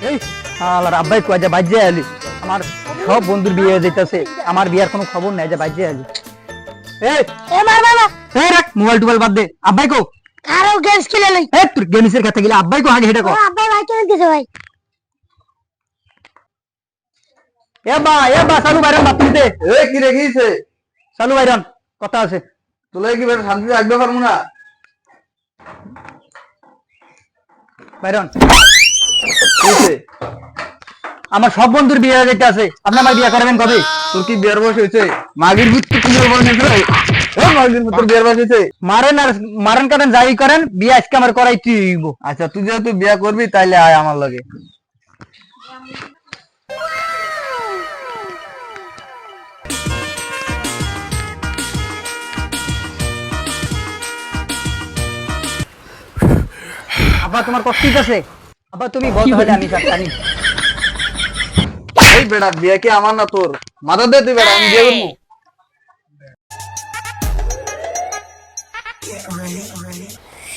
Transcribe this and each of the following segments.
এই আল্লাহর আব্বাই কয় যে বাজে আলি আমার সব বন্ধুর বিয়ে যেতেছে আমার বিয়ার কোনো খবর নাই যে বাজে আলি এই এ মার বাবা এই রাখ মোবাইল টোবাইল বাদ দে আব্বাই কো আরো গেমস খেলে লই এই তোর গেমিসের কাছে গেলে আব্বাই কো আগে হেডা কো ও আব্বাই ভাই কেন দিছে ভাই এ বা চালু বাইরন বাপ তুলতে এ কি রেখেছে চালু বাইরন কথা আছে তোলে কি বেটা শান্তি রাখবে পারবো না বাইরন হয়েছে আমার সব বন্ধুর বিয়ে যেতে আছে আপনি আমার বিয়ে করবেন কবে তোর কি বিয়ার বয়স হয়েছে মাগির ভূত তো তুমি বল না মাগির ভূত তোর বিয়ার বয়স হয়েছে মারেন আর মারেন কাটেন যাই করেন বিয়ে আজকে আমার করাইতে হইব আচ্ছা তুই যেহেতু বিয়া করবি তাইলে আয় আমার লগে আব্বা তোমার কষ্ট আছে আব্বা তুমি বল তাহলে আমি জানি এই বেটা বিয়া কি আমার না তোর মাথা দে তুই বেটা আমি বিয়ে করবো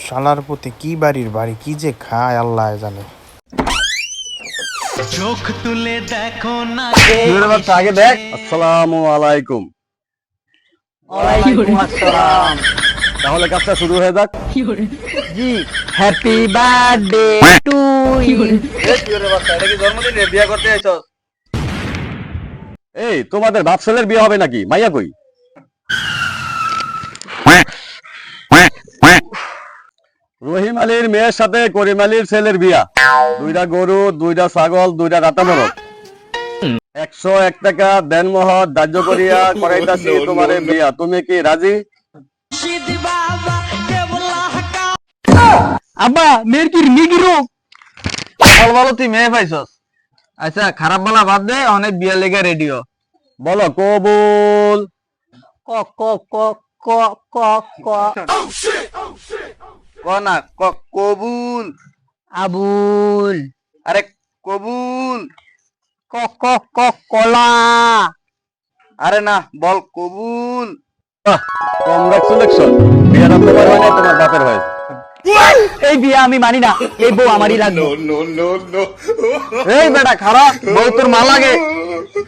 শালার প্রতি কি বাড়ির বাড়ি কি যে খায় আল্লাহ জানে। চোখ তুলে দেখো না তুই বাচ্চা আগে দেখ আসসালামু আলাইকুম ওয়ালাইকুম আসসালাম তাহলে কাজটা শুরু হয়ে যাক জি হ্যাপি বার্থডে টু ইউ এই তুই রে বাচ্চা এটা কি জন্মদিনে বিয়া করতে আইছস এই তোমাদের বাপ ছেলের বিয়ে হবে নাকি মাইয়া কই রহিম আলীর মেয়ের সাথে করিম আলীর ছেলের বিয়া দুইটা গরু দুইটা ছাগল দুইটা রাতা মরক 101 টাকা দেনমোহর ধার্য করিয়া করাইতাছি তোমারে বিয়া তুমি কি রাজি আব্বা মেয়ের কি নিগিরো ভালো ভালো তুই মেয়ে পাইছস আচ্ছা খারাপ বলা বাদ দে অনেক বিয়া লেগে রেডিও বলো কবুল ক ক ক ক ক ক ক না কবুল আবুল আরে কবুল ক ক ক কলা আরে না বল কবুল কংগ্রাচুলেশন বিয়েটা তোমার হয় না তোমার বাপের হয় এই বিয়ে আমি মানি না এই বউ আমারই লাগবে এই বেটা খারাপ বউ তোর মা লাগে